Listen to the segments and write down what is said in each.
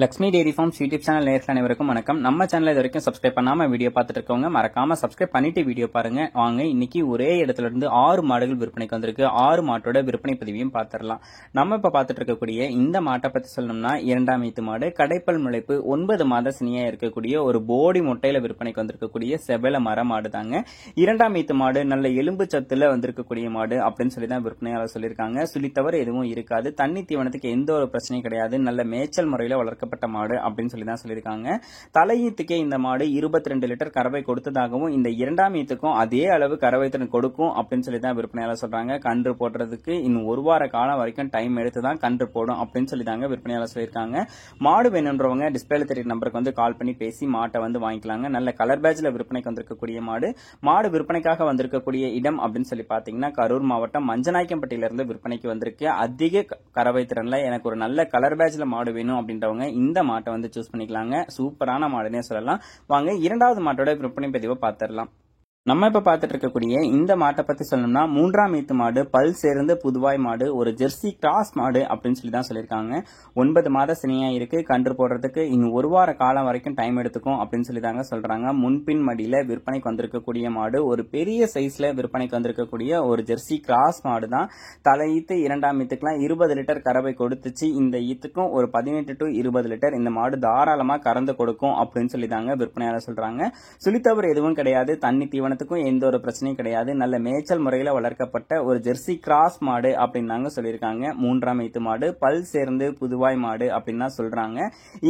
Lakshmi dairy farms YouTube channel நேயர்கள் அனைவருக்கும் வணக்கம். நம்ம சேனல் இது வரைக்கும் சப்ஸ்கிரைப் பண்ணாம வீடியோ பார்த்துட்டு இருக்கவங்க மறக்காம சப்ஸ்கிரைப் பண்ணிட்டு வீடியோ பாருங்க. வாங்க இன்னைக்கு ஒரே இடத்துல இருந்து 6 மாடுகள் விற்பனைக்கு வந்திருக்கு. 6 மாட்டோட விற்பனை பதிவையும் பார்த்துடலாம். நம்ம இப்ப பார்த்துட்டு இருக்கக்கூடிய இந்த மாட்டை பத்தி சொல்லணும்னா இரண்டாம் ஈத்து மாடு, கடைப்பல் முளைப்பு, 9 மாத சினியா இருக்கக்கூடிய ஒரு போடி முட்டையில விற்பனைக்கு வந்திருக்கக்கூடிய செபல மர மாடு தாங்க. இரண்டாம் ஈத்து மாடு நல்ல எலும்பு சத்துல வந்திருக்கக்கூடிய மாடு அப்படின்னு சொல்லி தான் விற்பனையாளர் சொல்லியிருக்காங்க. சுழித்தவறு எதுவும் இருக்காது, தண்ணி தீவனத்துக்கு எந்த ஒரு பிரச்சனையும் கிடையாது, நல்ல மேய்ச்சல் முறையில வளர்க்க மாடு அப்படின்னு சொல்லி தான் சொல்லியிருக்காங்க. தலையீத்துக்கே இந்த மாடு 22 லிட்டர் கறவை கொடுத்ததாகவும் இந்த இரண்டாம் ஈத்துக்கும் அதே அளவு கறவை திறன் கொடுக்கும் அப்படின்னு சொல்லி தான் விற்பனையாளர் சொல்றாங்க. கன்று போடுறதுக்கு இன்னும் ஒரு வார காலம் வரைக்கும் டைம் எடுத்து தான் கன்று போடும் அப்படின்னு சொல்லி தாங்க விற்பனையாளர் சொல்லியிருக்காங்க. மாடு வேணுன்றவங்க டிஸ்பிளேல தெரிய நம்பருக்கு வந்து கால் பண்ணி பேசி மாட்டை வந்து வாங்கிக்கலாங்க. நல்ல கலர் பேட்ச்ல விற்பனைக்கு வந்திருக்கக்கூடிய மாடு. மாடு விற்பனைக்காக வந்திருக்கக்கூடிய இடம் அப்படின்னு சொல்லி பாத்தீங்கன்னா கரூர் மாவட்டம் மஞ்சநாயக்கம்பட்டியில இருந்து விற்பனைக்கு வந்திருக்கு. அதிக கறவை திறன்ல எனக்கு ஒரு நல்ல கலர் பேட்ச்ல மாடு வேணும் அப்படின்றவங்க இந்த மாட்டை வந்து சூஸ் பண்ணிக்கலாங்க. சூப்பரான மாடுனே சொல்லலாம். வாங்க இரண்டாவது மாட்டோட விற்பனை பதிவை பார்த்துடலாம். நம்ம இப்ப பார்த்துட்டு இருக்கக்கூடிய இந்த மாட்டை பத்தி சொல்லணும்னா மூன்றாம் ஈத்து மாடு, பல் சேர்ந்து புதுவாய் மாடு, ஒரு ஜெர்சி கிராஸ் மாடு அப்படின்னு சொல்லி தான் சொல்லியிருக்காங்க. 9 மாத சினியா இருக்கு, கன்று போடுறதுக்கு இன்னும் ஒரு வார காலம் வரைக்கும் டைம் எடுத்துக்கும் அப்படின்னு சொல்லி தாங்க சொல்றாங்க. முன்பின் மடியில விற்பனைக்கு வந்திருக்கக்கூடிய மாடு, ஒரு பெரிய சைஸ்ல விற்பனைக்கு வந்திருக்கக்கூடிய ஒரு ஜெர்சி கிராஸ் மாடு தான். தலை ஈத்து இரண்டாம் ஈத்துக்குலாம் 20 லிட்டர் கறவை கொடுத்துச்சு. இந்த ஈத்துக்கும் ஒரு 18 to 20 லிட்டர் இந்த மாடு தாராளமா கறந்து கொடுக்கும் அப்படின்னு சொல்லி தாங்க விற்பனையாளர் சொல்றாங்க. சுழித்தவறு எதுவும் கிடையாது, தண்ணி தீவன எந்த ஒரு பிரச்சனையும் கிடையாது, நல்ல மேய்ச்சல் முறையில வளர்க்கப்பட்ட ஒரு ஜெர்சி கிராஸ் மாடு அப்படின்னு சொல்லியிருக்காங்க. மூன்றாம் ஈத்து மாடு, பல் சேர்ந்து புதுவாய் மாடு அப்படின்னு சொல்றாங்க.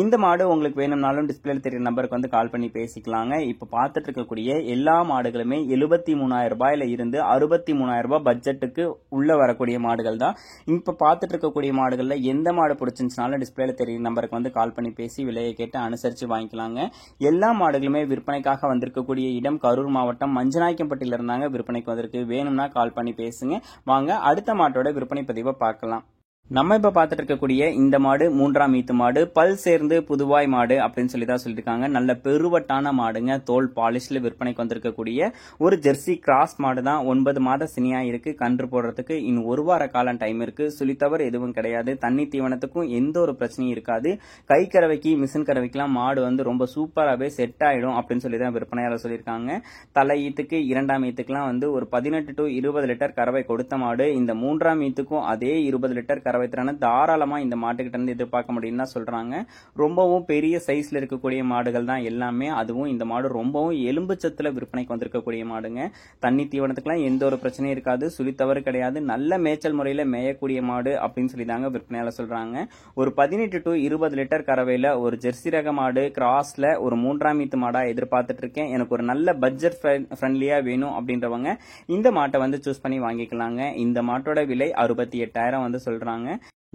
இந்த மாடு உங்களுக்கு வேணும்னாலும் டிஸ்பிளேல தெரிய நம்பருக்கு வந்து கால் பண்ணி பேசிக்கலாங்க. இப்ப பார்த்துட்டு இருக்கக்கூடிய எல்லா மாடுகளுமே 73,000 ரூபாயில இருந்து 63,000 ரூபாய் பட்ஜெட்டுக்கு உள்ள வரக்கூடிய மாடுகள் தான். இப்ப பார்த்துட்டு இருக்கக்கூடிய மாடுகள்ல எந்த மாடு பிடிச்சிருந்துச்சுனாலும் டிஸ்பிளேல தெரிய நம்பருக்கு வந்து கால் பண்ணி பேசி விலையை கேட்டு அனுசரிச்சு வாங்கிக்கலாங்க. எல்லா மாடுகளுமே விற்பனைக்காக வந்திருக்கக்கூடிய இடம் கரூர் மாவட்டம் மஞ்சநாயக்கம்பட்டியில இருந்தாங்க விற்பனைக்கு வந்திருக்கு. வேணும்னா கால் பண்ணி பேசுங்க. வாங்க அடுத்த மாட்டோட விற்பனை பதிவை பார்க்கலாம். நம்ம இப்ப பார்த்துட்டு இருக்கக்கூடிய இந்த மாடு மூன்றாம் ஈத்து மாடு, பல் சேர்ந்து புதுவாய் மாடு அப்படின்னு சொல்லி தான் சொல்லியிருக்காங்க. நல்ல பெருவட்டான மாடுங்க, தோல் பாலிஷ்ல விற்பனைக்கு வந்திருக்கக்கூடிய ஒரு ஜெர்சி கிராஸ் மாடு தான். 9 மாத சினியா இருக்கு, கன்று போடுறதுக்கு இன்னும் ஒரு வார காலம் டைம் இருக்கு. சுழித்தவறு எதுவும் கிடையாது, தண்ணி தீவனத்துக்கும் எந்த ஒரு பிரச்சனையும் இருக்காது. கை கறவைக்கு மிஷின் கறவைக்கெல்லாம் மாடு வந்து ரொம்ப சூப்பராகவே செட் ஆயிடும் அப்படின்னு சொல்லி தான் விற்பனையாளர் சொல்லியிருக்காங்க. தலை ஈத்துக்கு இரண்டாம் ஈத்துக்குலாம் வந்து ஒரு 18 to 20 லிட்டர் கறவை கொடுத்த மாடு. இந்த மூன்றாம் ஈத்துக்கும் அதே 20 லிட்டர் கறவை தாராளமா இந்த மாட்டுக்கிட்ட இருந்து எதிர்பார்க்க முடியும்னு தான் சொல்றாங்க. ரொம்பவும் பெரிய சைஸ்ல இருக்கக்கூடிய மாடுகள் தான் எல்லாமே. அதுவும் இந்த மாடு ரொம்பவும் எலும்பு சத்துல விற்பனைக்கு வந்திருக்கக்கூடிய மாடுங்க. தண்ணி தீவனத்துக்குலாம் எந்த ஒரு பிரச்சனையும் இருக்காது, சுழித்தவறு கிடையாது, நல்ல மேய்ச்சல் முறையில மேயக்கூடிய மாடு அப்படின்னு சொல்லி தாங்க விற்பனையாளர் சொல்றாங்க. ஒரு 18 to 20 லிட்டர் கறவையில ஒரு ஜெர்சி ரக மாடு கிராஸ்ல ஒரு மூன்றாம் ஈத்து மாடா எதிர்பார்த்துட்டு இருக்கேன். எனக்கு ஒரு நல்ல பட்ஜெட் ஃப்ரெண்ட்லியா வேணும் அப்படின்றவங்க இந்த மாட்டை வந்து சூஸ் பண்ணி வாங்கிக்கலாங்க. இந்த மாட்டோட விலை 68,000 வந்து சொல்றாங்க.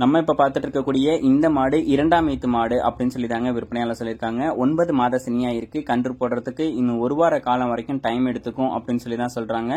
நம்ம இப்ப பார்த்துட்டு இருக்கக்கூடிய இந்த மாடு இரண்டாம் ஈத்து மாடு அப்படின்னு சொல்லி தாங்க விற்பனையாளர் சொல்லியிருக்காங்க. 9 மாத சினியா இருக்கு, கன்று போடுறதுக்கு இன்னும் ஒரு வார காலம் வரைக்கும் டைம் எடுத்துக்கும் அப்படின்னு சொல்லி தான் சொல்றாங்க.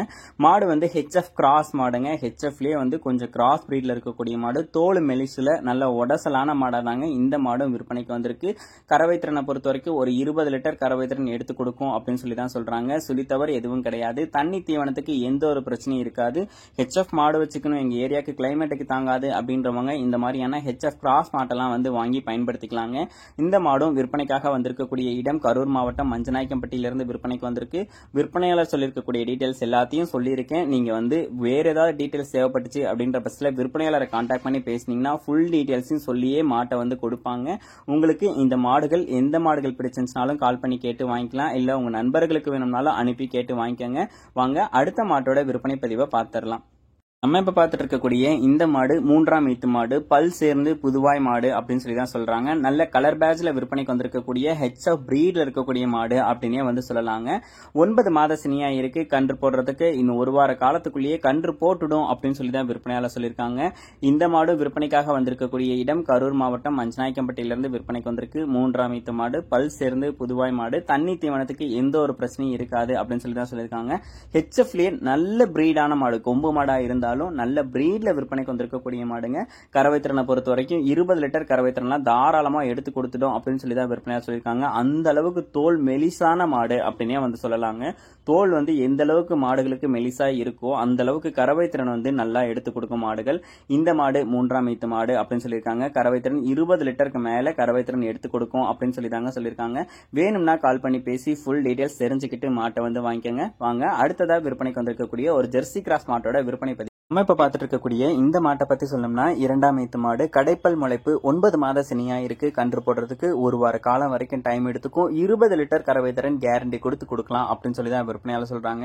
மாடு வந்து ஹெச்எஃப் கிராஸ் மாடுங்க. ஹெச்எஃப்லயே வந்து கொஞ்சம் கிராஸ் பிரீட்ல இருக்கக்கூடிய மாடு, தோல் மெலிசுல நல்ல உடசலான மாடா தாங்க இந்த மாடும் விற்பனைக்கு வந்திருக்கு. கறவை திறனை பொறுத்த வரைக்கும் ஒரு 20 லிட்டர் கறவை திறன் எடுத்து கொடுக்கும் அப்படின்னு சொல்லி தான் சொல்றாங்க. சுழித்தவறு எதுவும் கிடையாது, தண்ணி தீவனத்துக்கு எந்த ஒரு பிரச்சனையும் இருக்காது. ஹெச்எஃப் மாடு வச்சுக்கணும், எங்க ஏரியாவுக்கு கிளைமேட்டுக்கு தாங்காது அப்படின்றவங்க இந்த மாதிரியான ஹெச்எஃப் கிராஸ் மாட்டெல்லாம் வந்து வாங்கி பயன்படுத்திக்கலாங்க. இந்த மாடும் விற்பனைக்காக வந்திருக்கக்கூடிய இடம் கரூர் மாவட்டம் மஞ்சநாயக்கம்பட்டியிலிருந்து விற்பனைக்கு வந்திருக்கு. விற்பனையாளர் சொல்லியிருக்கக்கூடிய டீடைல்ஸ் எல்லாத்தையும் சொல்லியிருக்கேன். நீங்க வந்து வேற ஏதாவது டீடைல்ஸ் தேவைப்பட்டுச்சு அப்படின்ற பட்சத்துல விற்பனையாளரை கான்டாக்ட் பண்ணி பேசினீங்கன்னா ஃபுல் டீடைல்ஸையும் சொல்லியே மாட்டை வந்து கொடுப்பாங்க. உங்களுக்கு இந்த மாடுகள் எந்த மாடுகள் பிடிச்சிருந்துச்சுனாலும் கால் பண்ணி கேட்டு வாங்கிக்கலாம், இல்ல உங்க நண்பர்களுக்கு வேணும்னாலும் அனுப்பி கேட்டு வாங்கிக்கோங்க. வாங்க அடுத்த மாட்டோட விற்பனை பதிவை பார்த்துடலாம். நம்ம இப்ப பார்த்துட்டு இருக்கக்கூடிய இந்த மாடு மூன்றாம் ஈத்து மாடு, பல் சேர்ந்து புதுவாய் மாடு அப்படின்னு சொல்லி தான் சொல்றாங்க. நல்ல கலர் பேட்ச்ல விற்பனைக்கு வந்திருக்கக்கூடிய ஹெச்எஃப் பிரீட்ல இருக்கக்கூடிய மாடு அப்படின்னே வந்து சொல்லலாங்க. 9 மாத சினியா இருக்கு, கன்று போடுறதுக்கு இன்னும் ஒரு வார காலத்துக்குள்ளேயே கன்று போட்டுடும் அப்படின்னு சொல்லி தான் விற்பனையாளர் சொல்லியிருக்காங்க. இந்த மாடு விற்பனைக்காக வந்திருக்கக்கூடிய இடம் கரூர் மாவட்டம் மஞ்சநாயக்கம்பட்டியிலிருந்து விற்பனைக்கு வந்திருக்கு. மூன்றாம் ஈத்து மாடு, பல் சேர்ந்து புதுவாய் மாடு, தண்ணி தீவனத்துக்கு எந்த ஒரு பிரச்சனையும் இருக்காது அப்படின்னு சொல்லி தான் சொல்லியிருக்காங்க. ஹெச்எஃப்லயே நல்ல பிரீடான மாடு, கொம்பு மாடா இருந்தாலும் இருந்தாலும் நல்ல பிரீட்ல விற்பனைக்கு வந்திருக்கக்கூடிய மாடுங்க. கறவைத்திறனை பொறுத்த வரைக்கும் 20 லிட்டர் கறவைத்திறன்லாம் தாராளமா எடுத்து கொடுத்துட்டோம் அப்படின்னு சொல்லி தான் விற்பனையா சொல்லியிருக்காங்க. அந்த அளவுக்கு தோல் மெலிசான மாடு அப்படின்னே வந்து சொல்லலாங்க. தோல் வந்து எந்த அளவுக்கு மாடுகளுக்கு மெலிசா இருக்கோ அந்த அளவுக்கு கறவைத்திறன் வந்து நல்லா எடுத்து கொடுக்கும் மாடுகள். இந்த மாடு 3ஆம் ஈத்து மாடு அப்படின்னு சொல்லியிருக்காங்க. கறவைத்திறன் 20 லிட்டருக்கு மேல கறவைத்திறன் எடுத்து கொடுக்கும் அப்படின்னு சொல்லி தாங்க சொல்லியிருக்காங்க. வேணும்னா கால் பண்ணி பேசி ஃபுல் டீடைல்ஸ் தெரிஞ்சுக்கிட்டு மாட்டை வந்து வாங்கிக்கோங்க. வாங்க அடுத்ததா விற்பனைக்கு வந்திருக்கக்கூடிய ஒரு ஜெர்சி கிராஸ் மாட்டோட விற்பனை பதிவு நம்ம இப்ப பார்த்துட்டு இருக்கக்கூடிய இந்த மாட்டை பத்தி சொல்லணும்னா 2ஆம் ஈத்து மாடு, கடைப்பல் முளைப்பு, 9 மாத சினியா இருக்கு. கன்று போடுறதுக்கு 1 வார காலம் வரைக்கும் டைம் எடுத்துக்கும். 20 லிட்டர் கறவைத்திறன் கேரண்டி கொடுக்கலாம் அப்படின்னு சொல்லி தான் விற்பனையாளர் சொல்றாங்க.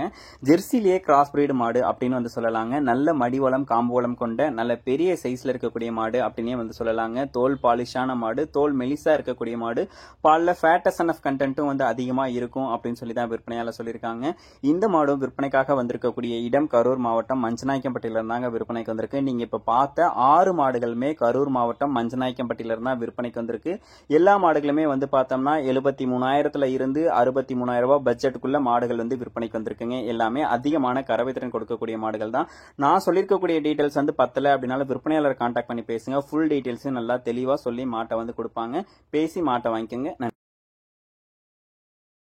ஜெர்சிலேயே கிராஸ் பிரீடு மாடு அப்படின்னு வந்து சொல்லலாங்க. நல்ல மடிவளம் காம்புவளம் கொண்ட நல்ல பெரிய சைஸ்ல இருக்கக்கூடிய மாடு அப்படின்னே வந்து சொல்லலாங்க. தோல் பாலிஷான மாடு, தோல் மெலிசா இருக்கக்கூடிய மாடு, பால்ல ஃபேட்டஸ் கண்டென்ட்டும் வந்து அதிகமா இருக்கும் அப்படின்னு சொல்லி தான் விற்பனையாளர் சொல்லியிருக்காங்க. இந்த மாடும் விற்பனைக்காக வந்திருக்கக்கூடிய இடம் கரூர் மாவட்டம் மஞ்சநாயக்கம்பட்டியில இருந்தாங்க விற்பனைக்கு வந்திருக்கு. நீங்க இப்ப பார்த்த 6 மாடுகளுமே கரூர் மாவட்டம் மஞ்சநாயக்கம்பட்டியில இருந்தா விற்பனைக்கு வந்திருக்கு. எல்லா மாடுகளுமே வந்து பார்த்தோம்னா 73,000 இருந்து 63,000 ரூபாய் பட்ஜெட்டுக்குள்ள மாடுகள் வந்து விற்பனைக்கு வந்திருக்குங்க. எல்லாமே அதிகமான கறவைத்திறன் கொடுக்கக்கூடிய மாடுகள் தான். நான் சொல்லியிருக்கக்கூடிய டீடைல்ஸ் வந்து பத்தல அப்படின்னால விற்பனையாளர் கான்டாக்ட் பண்ணி பேசுங்க. ஃபுல் டீடைல்ஸ் நல்லா தெளிவா சொல்லி மாட்டை வந்து கொடுப்பாங்க. பேசி மாட்டை வாங்கிக்கோங்க. நன்றி.